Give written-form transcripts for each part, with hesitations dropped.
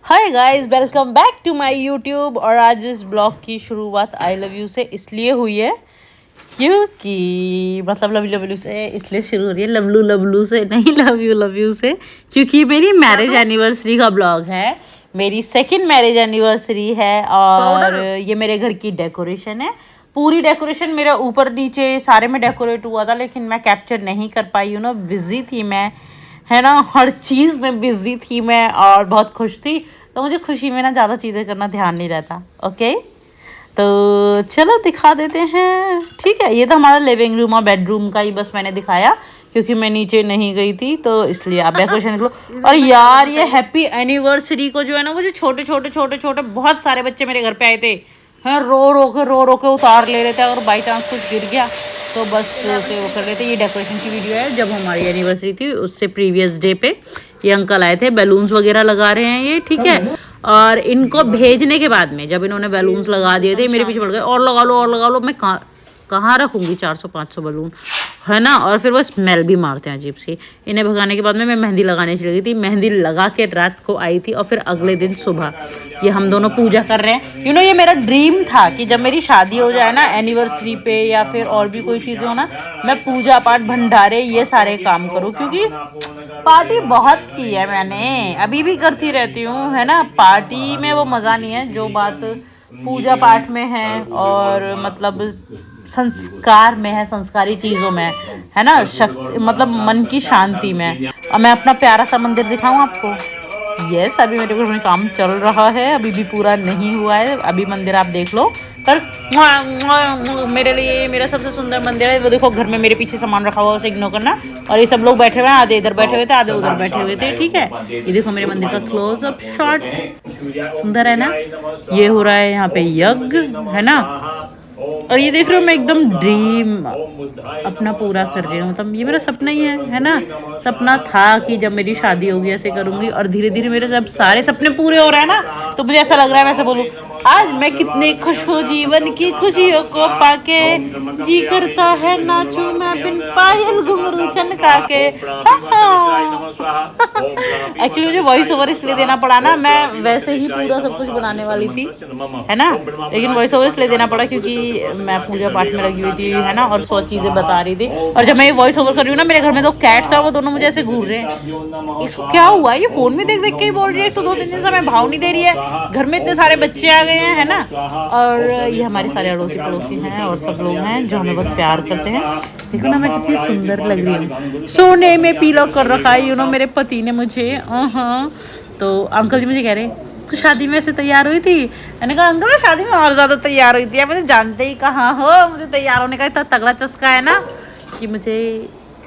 Hi guys, welcome back to my YouTube. और आज इस ब्लॉग की शुरुआत आई लव यू से इसलिए हुई है क्योंकि मतलब लव यू से इसलिए शुरू हो रही है, लवलू लवलू से नहीं, लव यू से, क्योंकि मेरी मैरिज एनिवर्सरी का ब्लॉग है। मेरी सेकंड मैरिज एनिवर्सरी है और ये मेरे घर की डेकोरेशन है। पूरी डेकोरेशन मेरा ऊपर नीचे सारे में डेकोरेट हुआ था, लेकिन मैं कैप्चर नहीं कर पाई, बिजी थी मैं, है ना। हर चीज़ में बिजी थी मैं और बहुत खुश थी, तो मुझे खुशी में ना ज़्यादा चीज़ें करना ध्यान नहीं रहता। ओके, तो चलो दिखा देते हैं। ठीक है, ये तो हमारा लिविंग रूम और बेडरूम का ही बस मैंने दिखाया, क्योंकि मैं नीचे नहीं गई थी, तो इसलिए आप डेकोरेशन देख लो। और यार, ये हैप्पी एनिवर्सरी को जो है ना, वो जो छोटे छोटे बहुत सारे बच्चे मेरे घर पे आए थे, हैं, रो के उतार ले रहे थे। अगर बाई चांस कुछ गिर गया तो बस उसे वो कर रहे थे। ये डेकोरेशन की वीडियो है, जब हमारी एनिवर्सरी थी उससे प्रीवियस डे पे ये अंकल आए थे, बैलून्स वगैरह लगा रहे हैं ये, ठीक है। और इनको भेजने के बाद में जब इन्होंने बैलून्स लगा दिए थे, मेरे पीछे पड़ गए, और लगा लो। मैं कहाँ रखूँगी 400-500 बैलून, है ना। और फिर वो स्मेल भी मारते हैं अजीब सी। इन्हें भगाने के बाद में मैं मेहंदी लगाने चली गई थी। मेहंदी लगा के रात को आई थी, और फिर अगले दिन सुबह ये हम दोनों पूजा कर रहे हैं। ये मेरा ड्रीम था कि जब मेरी शादी हो जाए ना, एनिवर्सरी पे या फिर और भी कोई चीज़ें हो ना, मैं पूजा पाठ भंडारे ये सारे काम करूँ, क्योंकि पार्टी बहुत की है मैंने, अभी भी करती रहती हूँ, है ना। पार्टी में वो मज़ा नहीं है जो बात पूजा पाठ में है, और मतलब संस्कार में है, संस्कारी चीज़ों में है ना, शक्ति मतलब मन की शांति में। और मैं अपना प्यारा सा मंदिर दिखाऊं आपको। यस, अभी मेरे घर में काम चल रहा है, अभी भी पूरा नहीं हुआ है। अभी मंदिर आप देख लो, पर मेरे लिए मेरा सबसे सुंदर मंदिर है वो। देखो, घर में मेरे पीछे सामान रखा हुआ है, उसे इग्नोर करना। और ये सब लोग बैठे हुए हैं, आधे इधर बैठे हुए थे, आधे उधर बैठे हुए थे, ठीक है। ये देखो मेरे मंदिर का क्लोज अप शॉट, सुंदर है ना। ये हो रहा है यहाँ पे यज्ञ, है ना। और ये देख रहे हो, मैं एकदम ड्रीम अपना पूरा कर रही हूँ। मतलब ये मेरा सपना ही है ना। सपना था कि जब मेरी शादी होगी ऐसे करूँगी, और धीरे धीरे मेरे जब सारे सपने पूरे हो रहे हैं ना, तो मुझे ऐसा लग रहा है मैं ऐसे बोलूँ, आज मैं कितनी खुश हूँ, जीवन की खुशियों को पाके जी करता है नाचूं मैं बिन पायल घुंघरू चनका के। एक्चुअली मुझे वॉइस ओवर इसलिए देना पड़ा ना, मैं वैसे ही पूरा सब कुछ बनाने वाली थी, है ना, लेकिन वॉइस ओवर इसलिए देना पड़ा क्योंकि मैं पूजा पाठ में लगी हुई थी, है ना, और 100 चीज़ें बता रही थी। और जब मैं ये वॉइस ओवर कर रही हूँ ना, मेरे घर में 2 कैट्स हैं, वो दोनों मुझे ऐसे घूर रहे हैं। इसको क्या हुआ, ये फोन में देख देख के ही बोल रही है, तो 2-3 दिन से मैं भाव नहीं दे रही है। घर में इतने सारे बच्चे आ गए हैं, है ना। और ये हमारे सारे अड़ोसी पड़ोसी हैं और सब लोग हैं जो हमें बहुत प्यार करते हैं। देखो ना मैं कितनी सुंदर लग रही हूँ, सोने में पीलो कर रखा है, मेरे पति ने मुझे। हाँ, तो अंकल जी मुझे कह रहे, तो शादी में ऐसे तैयार हुई थी। मैंने कहा अंकल, मैं शादी में और ज़्यादा तैयार हुई थी, आप मुझे जानते ही कहाँ हो। मुझे तैयार होने का इतना तगड़ा चस्का है ना कि मुझे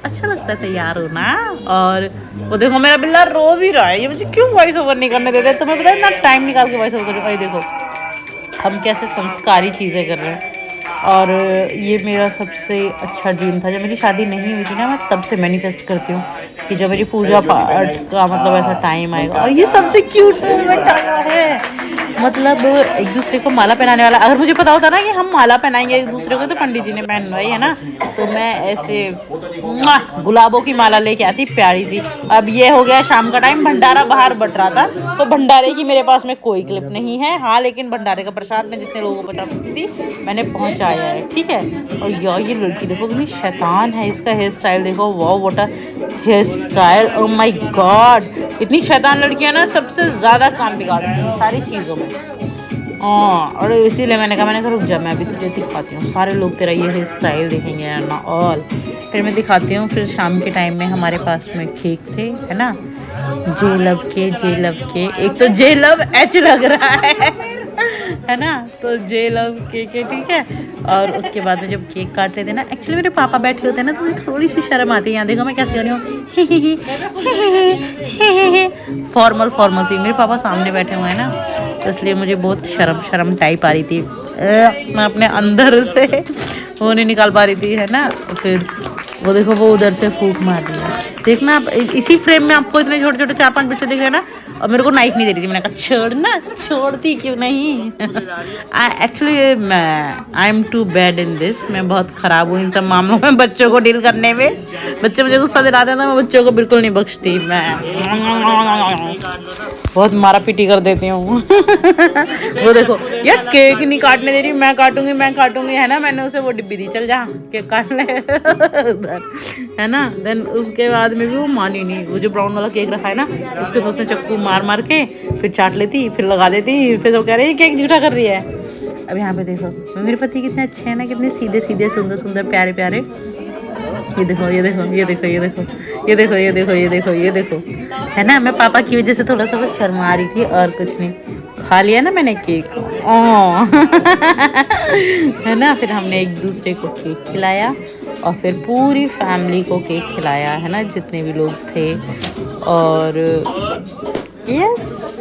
अच्छा लगता है तैयार होना। और वो देखो मेरा बिल्ला रो भी रहा है, ये मुझे क्यों वॉइस ओवर नहीं करने देते। तुम्हें पता है ना, टाइम निकाल के वॉइस ओवर कर। देखो हम कैसे संस्कारी चीज़ें कर रहे हैं। और ये मेरा सबसे अच्छा ड्रीम था। जब मेरी शादी नहीं हुई थी ना, मैं तब से मैनिफेस्ट करती हूँ कि जब मेरी पूजा पाठ का मतलब ऐसा टाइम आएगा। और ये सबसे क्यूट मोमेंट आया है, मतलब एक दूसरे को माला पहनाने वाला। अगर मुझे पता होता ना कि हम माला पहनाएंगे एक दूसरे को, तो पंडित जी ने पहनवाई है ना, तो मैं ऐसे गुलाबों की माला लेके आती प्यारी सी। अब ये हो गया शाम का टाइम, भंडारा बाहर बट रहा था, तो भंडारे की मेरे पास में कोई क्लिप नहीं है। हाँ, लेकिन भंडारे का प्रसाद में जितने लोगों को पहुँचा सकती थी मैंने पहुँचाया है, ठीक है। और यार ये लड़की देखो कितनी शैतान है, इसका हेयर स्टाइल देखो, वाह what a hair style, oh my God. इतनी शैतान लड़की है ना, सबसे ज़्यादा काम बिगाड़ती है सारी चीज़ों में। हाँ, और इसीलिए मैंने कहा रुक जा, मैं अभी तुझे दिखाती हूँ, सारे लोग तेरा ये हेयर स्टाइल देखेंगे ना। ऑल फिर मैं दिखाती हूँ। फिर शाम के टाइम में हमारे पास में केक थे, है ना, जे लव के। एक तो जे लव एच लग रहा है ना, तो जे लव केक है, ठीक है। और उसके बाद में जब केक काट रहे थे ना, एक्चुअली मेरे पापा बैठे होते हैं ना, तो मुझे थोड़ी सी शर्म आती है। यहाँ देखो मैं कैसे हो रही हूँ, फॉर्मल सी। मेरे पापा सामने बैठे हुए हैं ना, तो इसलिए मुझे बहुत शर्म टाइप आ रही थी। मैं अपने अंदर से वो नहीं निकाल पा रही थी, है ना। फिर वो देखो, वो उधर से फूंक मार रही है। देखना आप, इसी फ्रेम में आपको इतने छोटे 4-5 बच्चे दिख रहे हैं ना, और मेरे को नाइफ नहीं दे रही थी। मैंने कहा छोड़ना, छोड़ती क्यों नहीं। Actually I am too bad in this, मैं बहुत ख़राब हूँ इन सब मामलों में, बच्चों को डील करने में। बच्चे मुझे गुस्सा दिलाते हैं तो मैं बच्चों को बिल्कुल नहीं बख्शती, मैं बहुत मारा पीटी कर देती हूँ। वो देखो यार, केक नहीं काटने दे रही, मैं काटूंगी है ना। मैंने उसे वो डिब्बी दी, चल जा केक काट ले उधर, है ना। देन उसके बाद में भी वो मानी नहीं। वो जो ब्राउन वाला केक रखा है ना, उसके दोस्त ने चक्कू मार के फिर चाट लेती, फिर लगा देती, फिर सब कह रहे केक झूठा कर रही है। अब यहाँ पे देखो मेरे पति कितने अच्छे हैं ना, कितने सीधे सीधे सुंदर सुंदर प्यारे प्यारे। ये देखो ये देखो ये देखो ये देखो ये देखो ये देखो ये देखो ये देखो, है ना। मैं पापा की वजह से थोड़ा सा बस शर्मा रही थी और कुछ नहीं। खा लिया ना मैंने केक, है ना। फिर हमने एक दूसरे को केक खिलाया और फिर पूरी फैमिली को केक खिलाया, है ना, जितने भी लोग थे। और यस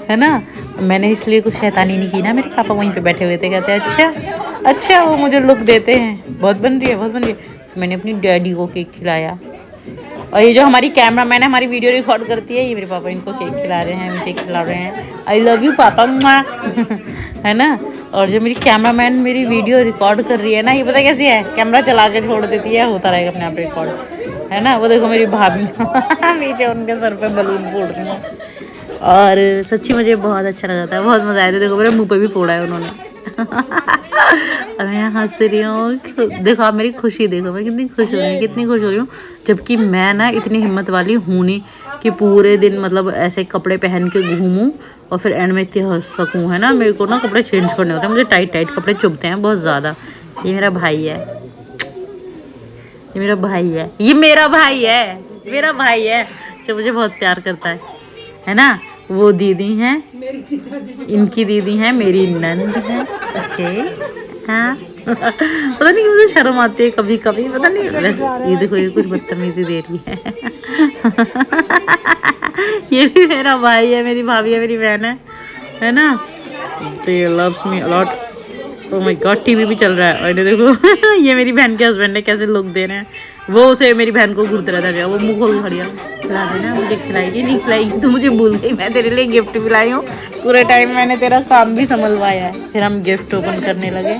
है ना, मैंने इसलिए कुछ शैतानी नहीं की ना। मेरे पापा वहीं पे बैठे हुए थे, कहते हैं अच्छा वो मुझे लुक देते हैं, बहुत बन रही है। मैंने अपनी डैडी को केक खिलाया। और ये जो हमारी कैमरा मैन है, हमारी वीडियो रिकॉर्ड करती है, ये मेरे पापा इनको केक खिला रहे हैं, मुझे खिला रहे हैं। आई लव यू पापा माँ है ना। और जो मेरी कैमरा मैन मेरी वीडियो रिकॉर्ड कर रही है ना, ये पता कैसी है, कैमरा चला के छोड़ देती है, होता रहेगा अपने आप रिकॉर्ड, है ना। वो देखो मेरी भाभी नीचे उनके सर पे बलून फोड़ रही हैं। और सच्ची मुझे बहुत अच्छा लगा था, बहुत मज़ा आया था। देखो मेरे मुँह पे भी फोड़ा है उन्होंने। और मैं हंस रही हूँ। देखो आप मेरी खुशी देखो, मैं कितनी खुश हो रही हूँ, कितनी खुश हो रही हूँ। जबकि मैं ना इतनी हिम्मत वाली हूँ नहीं कि पूरे दिन मतलब ऐसे कपड़े पहन के घूमूँ और फिर एंड में इतनी हंस सकूँ, है ना। मेरे को ना कपड़े चेंज करने होते हैं, मुझे टाइट टाइट कपड़े चुभते हैं बहुत ज़्यादा। ये मेरा भाई है, ये मेरा भाई है, ये मेरा भाई है, मेरा भाई है जो मुझे बहुत प्यार करता है ना। वो दीदी हैं, इनकी दीदी हैं, मेरी नंद है। ओके हाँ पता नहीं मुझे शर्म आती है कभी कभी, पता नहीं। ये देखो ये कुछ बदतमीजी दे रही है। ये भी मेरा भाई है, मेरी भाभी है, मेरी बहन है ना। They loves me a lot. Oh my God, TV भी चल रहा है। और ये देखो ये मेरी बहन के हस्बैंड ने कैसे लुक दे रहे हैं। वो उसे मेरी बहन को घूरते रहता है, वो मुँह खोल के खड़ी है, खिला देना, मुझे खिलाएगी नहीं खिलाएगी, तो मुझे भूल गई मैं तेरे लिए गिफ्ट भी लाई हूँ, पूरे टाइम मैंने तेरा काम भी संभलवाया है। फिर हम गिफ्ट ओपन करने लगे,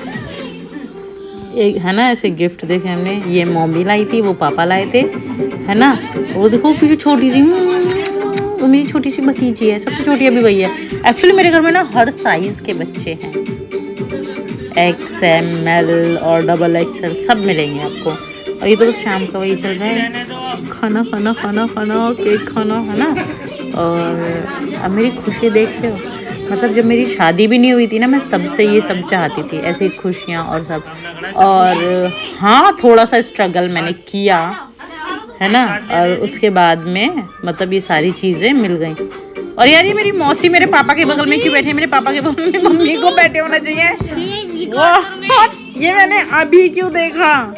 एक है ना, ऐसे गिफ्ट देखे हमने। ये मम्मी लाई थी, वो पापा लाए थे, है ना। वो देखो पीछे छोटी सी, वो मेरी छोटी सी भतीजी है, सबसे छोटी अभी वही है। एक्चुअली मेरे घर में ना हर साइज़ के बच्चे हैं, XML और XXL सब मिलेंगे आपको। और ये तो शाम का वही चल रहा है, खाना खाना खाना खाना, केक खाना, है ना। और अब मेरी खुशी देखते हो, मतलब जब मेरी शादी भी नहीं हुई थी ना, मैं तब से ये सब चाहती थी, ऐसी खुशियाँ और सब। और हाँ थोड़ा सा स्ट्रगल मैंने किया, है ना। और उसके बाद में मतलब ये सारी चीज़ें मिल गई। और यार ये मेरी मौसी मेरे पापा के बगल में क्यों बैठे, मेरे पापा के बगल में मम्मी को बैठे होना चाहिए। ये मैंने अभी क्यों देखा।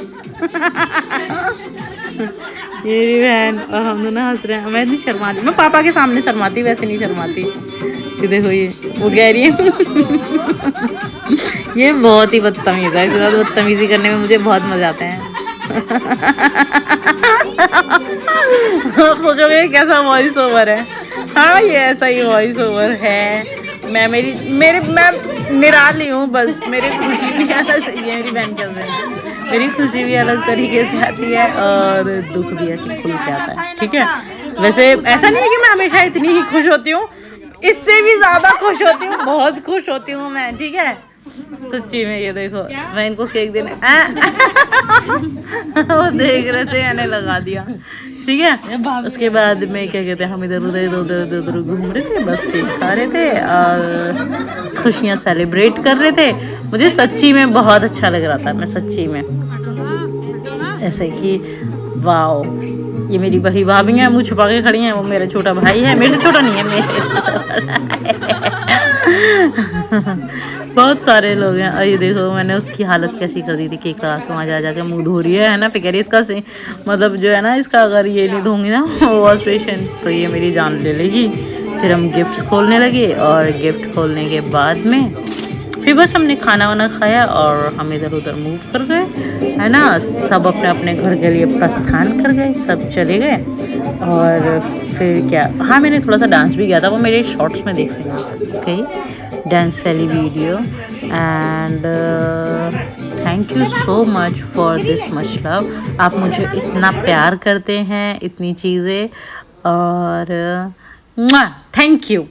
ये मेरी बहन और हम दोनों हंस रहे हैं। मैं नहीं शर्माती, मैं पापा के सामने शर्माती, वैसे नहीं शर्माती। ये देखो ये वो कह रही है ये बहुत ही बदतमीज़ है, इसके साथ बदतमीज़ी करने में मुझे बहुत मज़ा आता है। आप सोचोगे कैसा वॉइस ओवर है। हाँ ये ऐसा ही वॉइस ओवर है। मैं निराली हूँ बस, मेरी खुशी भी अलग, ये मेरी बहन के हस्बैंड, मेरी खुशी भी अलग तरीके से आती है और दुख भी ऐसे खुल के आता है, ठीक है। वैसे ऐसा नहीं है कि मैं हमेशा इतनी ही खुश होती हूँ, इससे भी ज़्यादा खुश होती हूँ, बहुत खुश होती हूँ मैं, ठीक है सच्ची में। ये देखो मैं इनको केक देने वो देख रहे थे, मैंने लगा दिया, ठीक है। उसके बाद में क्या कहते हैं, हम इधर उधर घूम रहे थे, बस केक खा रहे थे और खुशियाँ सेलिब्रेट कर रहे थे। मुझे सच्ची में बहुत अच्छा लग रहा था, मैं सच्ची में ऐसे कि वाओ, ये मेरी बड़ी भाभी हैं, मुँह छुपा के खड़ी हैं, वो मेरा छोटा भाई है, मेरे से छोटा नहीं है, मेरे बहुत सारे लोग हैं। और ये देखो मैंने उसकी हालत कैसी कर दी थी, केक लगा के वहाँ जा जाके मुँह धो रही है ना। फिर कह रही इसका मतलब जो है ना, इसका अगर ये नहीं धोंगी ना वॉश बेसिन तो ये मेरी जान ले लेगी। फिर हम गिफ्ट्स खोलने लगे और गिफ्ट खोलने के बाद में फिर बस हमने खाना वाना खाया और हम इधर उधर मूव कर गए, है ना। सब अपने अपने घर के लिए प्रस्थान कर गए, सब चले गए। और फिर क्या, हाँ मैंने थोड़ा सा डांस भी किया था, वो मेरे शॉर्ट्स में देख लेना, ओके, डांस वाली video. And thank you so much for this much love. आप मुझे इतना प्यार करते हैं, इतनी चीज़ें, और थैंक यू।